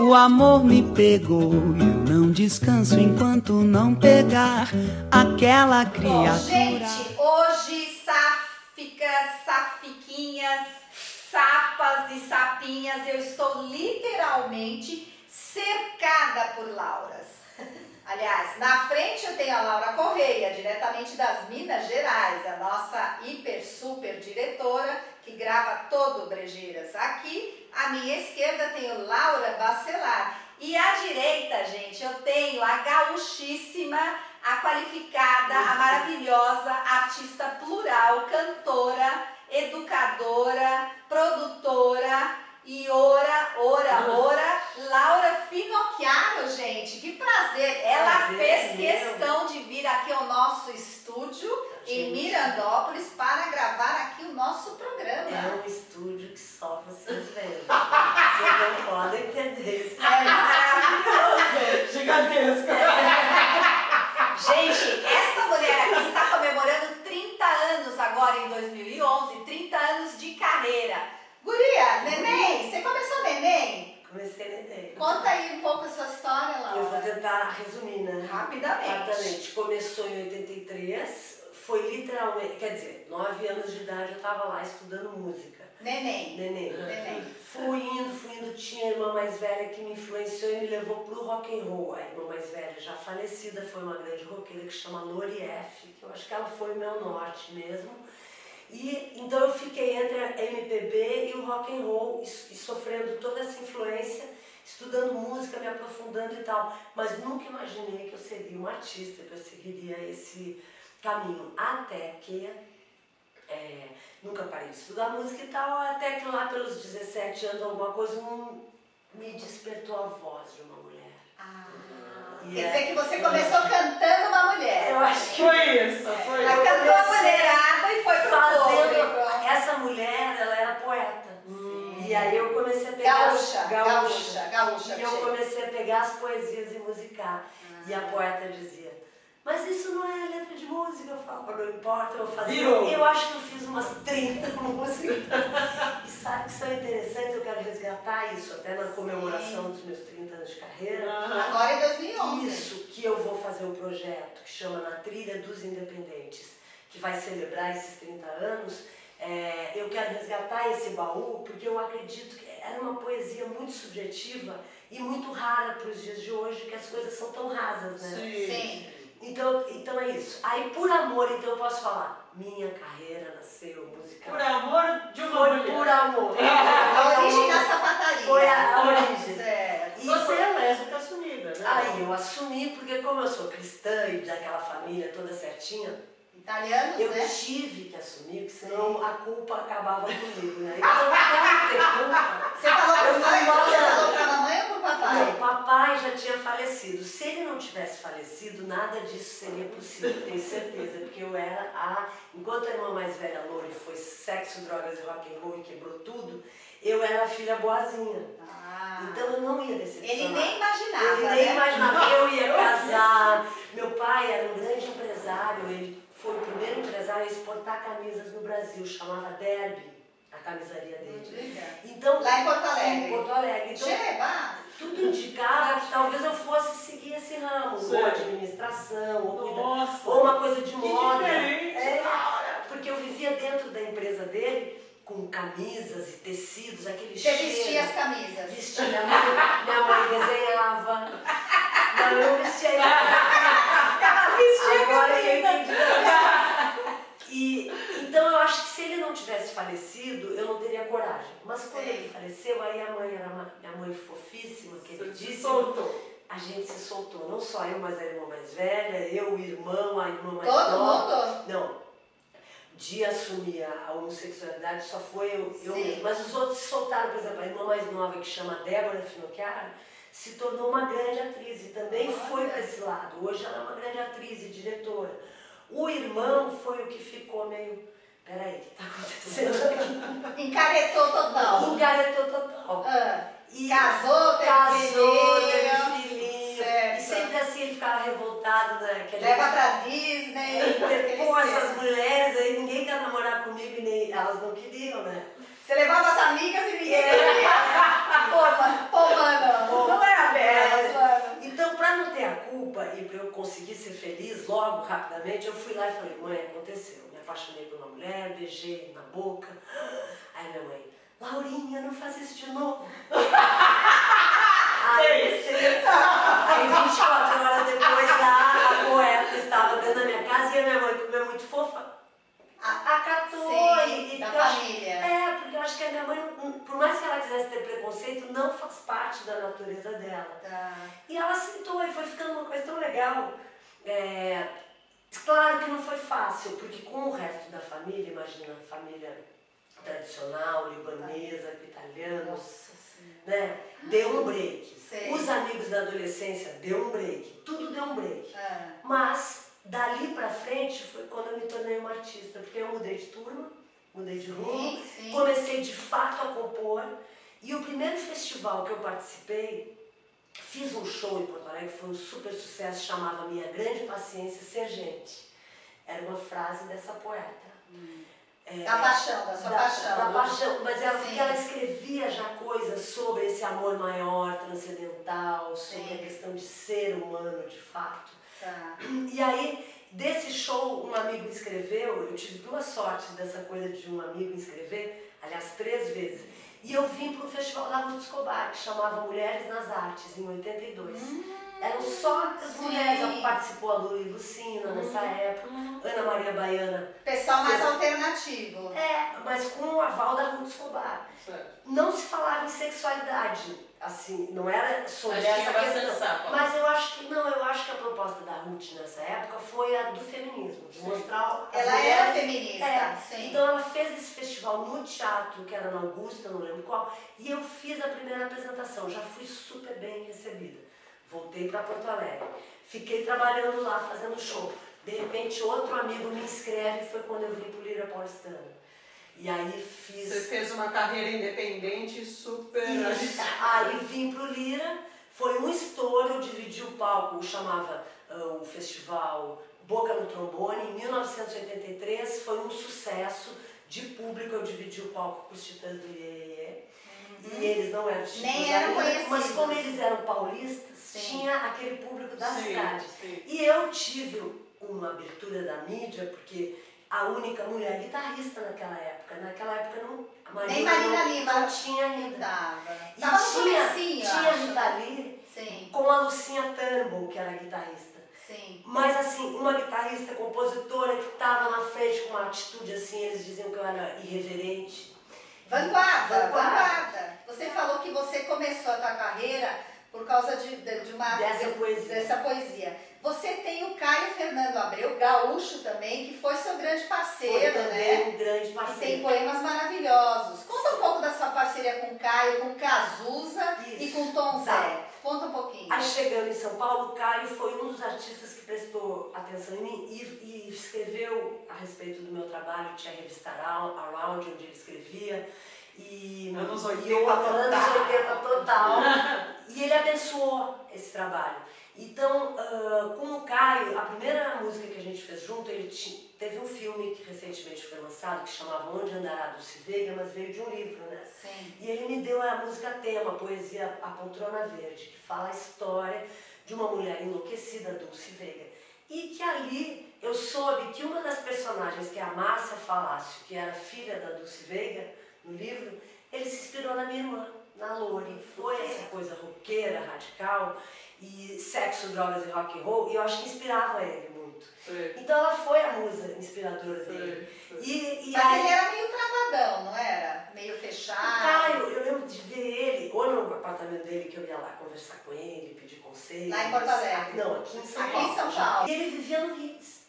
O amor me pegou e eu não descanso enquanto não pegar aquela criatura. Bom, gente, hoje sáficas, safiquinhas, sapas e sapinhas, eu estou literalmente cercada por Lauras. Aliás, na frente eu tenho a Laura Correia, diretamente das Minas Gerais, a nossa hiper super diretora que grava todo o Brejeiras. Aqui, à minha esquerda, tenho Laura Bacelar. E à direita, gente, eu tenho a gaúchíssima, a qualificada, a maravilhosa, artista plural, cantora, educadora, produtora e ora, Laura Finocchiaro, gente, que prazer. Ela fez questão de vir aqui ao nosso estúdio em Mirandópolis para gravar aqui o nosso programa. É um estúdio que só vocês veem. Vocês não podem entender isso. É maravilhoso. Gigantesco. Gente, essa mulher aqui está comemorando 30 anos agora em 2011, 30 anos de carreira. Guria, neném, você começou neném? Comecei neném. Conta aí um pouco a sua história, Laura. Eu vou tentar resumir, né? Rapidamente. Começou em 83, foi literalmente, quer dizer, 9 anos de idade eu estava lá estudando música. Neném. Fui indo, tinha a irmã mais velha que me influenciou e me levou pro rock and roll. A irmã mais velha, já falecida, foi uma grande roqueira que chama Lori F, que eu acho que ela foi o meu norte mesmo. E então eu fiquei entre a MPB e o rock and roll e sofrendo toda essa influência, estudando música, me aprofundando e tal. Mas nunca imaginei que eu seria uma artista, que eu seguiria esse caminho. Até que nunca parei de estudar música e tal, até que lá pelos 17 anos alguma coisa me despertou a voz de uma mulher. Quer dizer que você começou cantando uma mulher. Eu acho que foi isso. Ela cantou a mulherada e foi pro público. Essa mulher, ela era poeta. E aí eu comecei a pegar... Gaúcha. E eu comecei a pegar as poesias e musicar. E a poeta dizia, mas isso não é letra de música. Eu falo, não importa, eu vou fazer. Eu acho que eu fiz umas 30 músicas. E sabe que são interessantes, eu quero resgatar isso até na comemoração dos meus 30 anos de carreira. Agora em 2011. Isso, que eu vou fazer um projeto que chama Na Trilha dos Independentes, que vai celebrar esses 30 anos. Eu quero resgatar esse baú, porque eu acredito que era uma poesia muito subjetiva e muito rara para os dias de hoje, que as coisas são tão rasas, né? Sim. Então é isso. Aí por amor, então eu posso falar, minha carreira nasceu musical. Por amor de uma mulher. Por amor. A origem da sapataria. Foi a origem. Certo. E você é lésbica assumida, né? Aí eu assumi, porque como eu sou cristã e daquela família toda certinha, Italianos, eu né? tive que assumir, porque senão a culpa acabava comigo, né? Então, não ter culpa. Você falou pra mamãe ou pro papai? Não, papai já tinha falecido. Se ele não tivesse falecido, nada disso seria possível, tenho certeza. Porque eu era enquanto a irmã mais velha, Lori, foi sexo, drogas e rock and roll e quebrou tudo, eu era a filha boazinha. Então eu não ia decepcionar. Ele nem imaginava, Ele nem imaginava que eu ia casar. Meu pai era um grande empresário, ele foi o primeiro empresário a exportar camisas no Brasil, chamava Derby, a camisaria dele. Então, lá em Porto Alegre. Em Porto Alegre. Então, tudo indicava que talvez eu fosse seguir esse ramo, ou administração, ou uma coisa de moda. Porque eu vivia dentro da empresa dele, com camisas e tecidos, aquele cheiro. Você vestia as camisas? Vestia. Minha mãe desenhava. Não, eu vestia. Ela vestia agora eu entendi. Então eu acho que se ele não tivesse falecido, eu não teria coragem. Mas quando ele faleceu, aí a mãe era minha mãe fofíssima, queridíssima. A gente se soltou. Não só eu, mas a irmã mais velha, eu, o irmão, a irmã mais nova. Todo mundo? Não. De assumir a homossexualidade só foi eu mesmo. Mas os outros se soltaram, por exemplo, a irmã mais nova, que chama Débora Finocchiaro, se tornou uma grande atriz e também foi para esse lado. Hoje ela é uma grande atriz e diretora. O irmão foi o que ficou meio... Peraí, o que está acontecendo aqui? Encaretou total. Encaretou total. Casou, teve filhinho. Certo. E sempre assim ele ficava revoltado, né? Leva pra Disney. Pô, essas mulheres aí, ninguém quer namorar comigo e nem elas não queriam, né? Você levava as amigas e ninguém queria. Pô, mano, não é a Bela, mano. Então, para não ter a culpa e para eu conseguir ser feliz logo, rapidamente, eu fui lá e falei, mãe, aconteceu. Me apaixonei por uma mulher, beijei na boca. Aí minha mãe, Laurinha, não faz isso de novo. Aí 24 horas depois, lá, a poeta estava dentro da minha casa e a minha mãe, como é muito fofa, acatou. Sim, da porque eu acho- família. porque eu acho que a minha mãe, por mais que ela quisesse ter preconceito, não faz parte da natureza dela. Tá. E ela aceitou e foi ficando uma coisa tão legal. Claro que não foi fácil, porque com o resto da família, imagina, família tradicional, libanesa, italianos, Nossa Senhora. né? Deu um break. Sei. Os amigos da adolescência deu um break. Tudo deu um break. Ah, Mas dali pra frente foi quando eu me tornei uma artista, porque eu mudei de turma, mudei de rumo, sim. comecei de fato a compor. E o primeiro festival que eu participei, fiz um show em Porto Alegre, foi um super sucesso, chamava Minha Grande Paciência Ser Gente. Era uma frase dessa poeta. Da paixão, da sua paixão. Da paixão, mas ela, Sim. porque ela escrevia já coisas sobre esse amor maior, transcendental, sobre a questão de ser humano de fato. Tá. E aí, desse show, um amigo escreveu, eu tive duas sortes dessa coisa de um amigo escrever, aliás, 3 vezes. E eu vim para o festival da Ruth Escobar, que chamava Mulheres nas Artes, em 82. Eram só as sim. mulheres, participou a Lula e Lucina nessa época, Ana Maria Baiana. Pessoal mais alternativo. Mas com o aval da Ruth Escobar. Certo. Não se falava em sexualidade, assim, não era sobre Mas tinha essa bastante questão. sapo. Mas eu acho que não, eu acho que a proposta da Ruth nessa época foi a do feminismo, de mostrar as Ela era mulheres. feminista, sim. Então ela fez esse festival no teatro, que era na Augusta, não lembro qual, e eu fiz a primeira apresentação, já fui super bem recebida. Voltei para Porto Alegre, fiquei trabalhando lá, fazendo show. De repente outro amigo me inscreve, foi quando eu vim pro Lira Paulistana. E aí fiz... Você fez uma carreira independente super Isso. agitada. Aí vim pro Lira, foi um estouro, eu dividi o palco, chamava o festival Boca no Trombone, em 1983, foi um sucesso de público, eu dividi o palco com os Titãs do Iê. E eles não eram Titãs Nem eram ainda, conhecidos. mas como eles eram paulistas, Sim. tinha aquele público da Sim, cidade. sim. E eu tive uma abertura da mídia, porque a única mulher guitarrista naquela época não, a Nem Marina Lima. não tinha ainda. Tava. E Tava no tinha comecinho, eu a acho. Rita Lee Sim, com a Lucinha Turnbull, que era guitarrista. sim. Mas assim, uma guitarrista compositora que estava na frente com uma atitude assim, eles diziam que eu era irreverente. Vanguarda. Você falou que você começou a tua carreira por causa dessa poesia. Você tem o Caio Fernando Abreu, gaúcho também, que foi seu grande parceiro, Foi também né? um grande E tem parceiro. poemas maravilhosos. Conta um pouco da sua parceria com o Caio, com Cazuza e Isso. com Tom Zé. Tá. Conta um pouquinho. Aí chegando em São Paulo, o Caio foi um dos artistas que prestou atenção em mim e escreveu a respeito do meu trabalho, tinha a revista Around, onde ele escrevia. Anos 80 e outra, total. anos 80 total. E ele abençoou esse trabalho. Então, com o Caio, a primeira música que a gente fez junto, teve um filme que recentemente foi lançado, que chamava Onde Andará Dulce Veiga, mas veio de um livro, né? Sim. E ele me deu a música tema, a poesia A Poltrona Verde, que fala a história de uma mulher enlouquecida, Dulce Veiga. E que ali eu soube que uma das personagens, que é a Márcia Falácio, que era filha da Dulce Veiga, no livro, ele se inspirou na minha irmã, na Lori. Foi essa coisa roqueira, radical, e sexo, drogas e rock and roll, e eu acho que inspirava ele muito. Sim. Então ela foi a musa inspiradora dele. Sim. Mas ele era meio travadão, não era? Meio fechado. Caio, eu lembro de ver ele, ou no apartamento dele, que eu ia lá conversar com ele, pedir conselhos. Lá em Porto Alegre? Não, aqui em São Aqui Paulo. em São Paulo. E ele vivia no Ritz.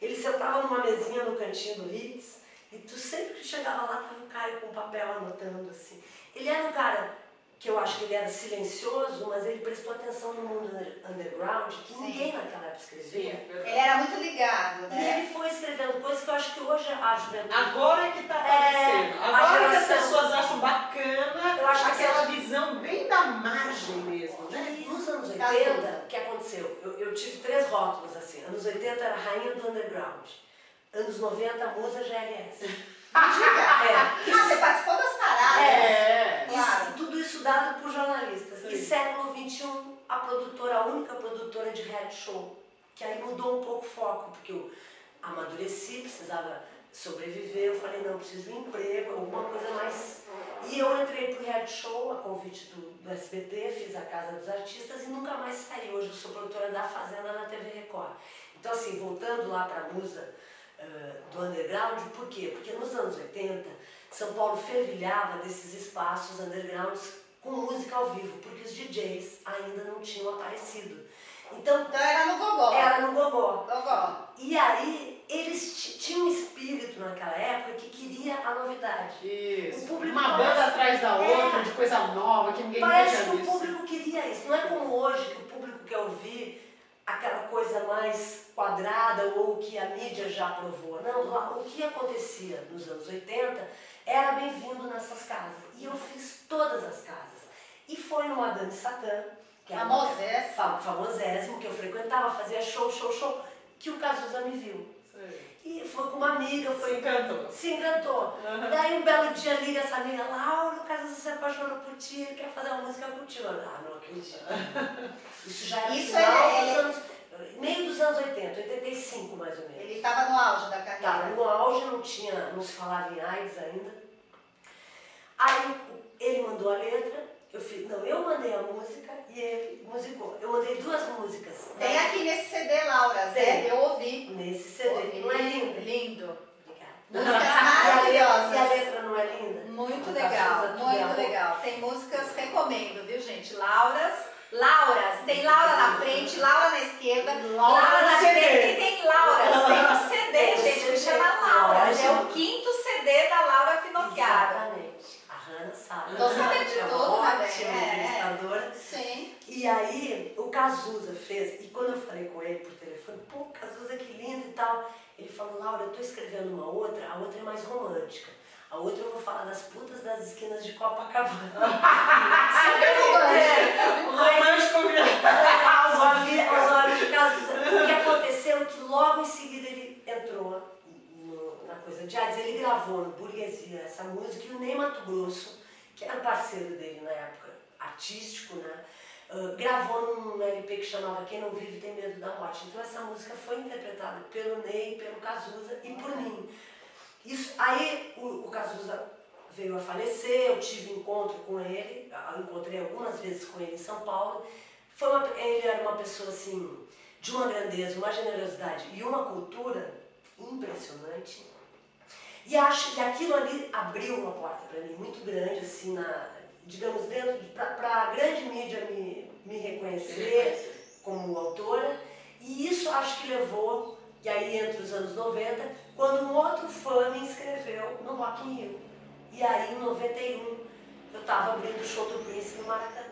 Ele sentava numa mesinha no cantinho do Ritz, e tu sempre que chegava lá, tava o Caio com um papel anotando assim. Ele era um cara que eu acho que ele era silencioso, mas ele prestou atenção no mundo underground, que Sim. ninguém naquela época escrevia. Ele era muito ligado, E né? ele foi escrevendo coisas que eu acho que hoje a juventude... Agora é que tá aparecendo. a Agora que as geração- pessoas acham bacana, Eu acho que aquela visão bem da margem mesmo, né? E nos anos 80, Cazuza. o que aconteceu? Eu tive 3 rótulos assim. Anos 80 era rainha do underground. Anos 90, musa GLS. Diga. Você participou das paradas. É. Claro. Tudo isso dado por reality show, que aí mudou um pouco o foco, porque eu amadureci, precisava sobreviver, eu falei, não, eu preciso de um emprego, alguma coisa mais... E eu entrei pro reality show, a convite do SBT, fiz a Casa dos Artistas e nunca mais saí. Hoje eu sou produtora da Fazenda na TV Record. Então assim, voltando lá pra musa do underground, por quê? Porque nos anos 80, São Paulo fervilhava desses espaços undergrounds com música ao vivo, porque os DJs ainda não tinham aparecido. Então era no gogó. Era no gogó. Gogó. E aí eles tinham um espírito naquela época que queria a novidade. Isso. O público Uma parece- banda atrás da outra, de coisa nova, que ninguém nunca Parece tinha que o visto. público queria isso. Não é como hoje que o público quer ouvir aquela coisa mais quadrada ou que a mídia já provou. Não, o que acontecia nos anos 80 era bem-vindo nessas casas. E eu fiz todas as casas. E foi no Madame Satã, que era famosésimo, que eu frequentava, fazia show, que o Cazuza me viu. Sei. E foi com uma amiga, Se encantou. se encantou. Daí um belo dia liga essa amiga, Laura, o Cazuza se apaixonou por ti, ele quer fazer uma música contigo. Eu, não acredito. Isso já era Isso final dos anos, meio dos anos 80, 85 mais ou menos. Ele estava no auge da carreira. Tava no auge, não se falava em AIDS ainda. Aí ele mandou a letra, eu mandei a música e ele musicou. Eu mandei 2 músicas. Tem aqui nesse CD, Laura, Tem. eu ouvi. Nesse CD. Ouvi. Não é lindo? Lindo. Obrigada. Músicas E a maravilhosas. letra não é linda? Muito O legal, Cazuza tudo é muito amor. legal. Tem músicas, recomendo, viu, gente? Lauras, tem Laura na frente, Laura na esquerda, Laura na no CD. direita e tem Lauras. Tem um CD, Tem um gente, que CD, chama Lauras. É o lógico. 5º CD da Laura Finocchiaro. Exatamente. A Hannah sabe. Tô sabendo de É uma tudo, né, ótima bem? entrevistadora. Sim. E aí, o Cazuza fez, e quando eu falei com ele por telefone, pô, Cazuza, que lindo e tal, ele falou, Laura, eu tô escrevendo uma outra, a outra é mais romântica. A outra eu vou falar das putas das esquinas de Copacabana. O romântico Os olhos de Cazuza. O que aconteceu é que logo em seguida ele entrou na coisa de AIDS, ele gravou no Burguesia essa música e o Ney Matogrosso, que era parceiro dele na época, artístico, né? Gravou num LP que chamava Quem Não Vive Tem Medo da Morte. Então essa música foi interpretada pelo Ney, pelo Cazuza e por mim. Isso, aí o Cazuza veio a falecer, eu tive encontro com ele, encontrei algumas vezes com ele em São Paulo. Ele era uma pessoa assim, de uma grandeza, uma generosidade e uma cultura impressionante. E acho que aquilo ali abriu uma porta para mim muito grande, assim, digamos, para a grande mídia me reconhecer como autora. E isso acho que levou, e aí entre os anos 90, quando um outro fã me inscreveu no Rock in Rio. E aí em 91 eu estava abrindo o show do Prince no Maracanã.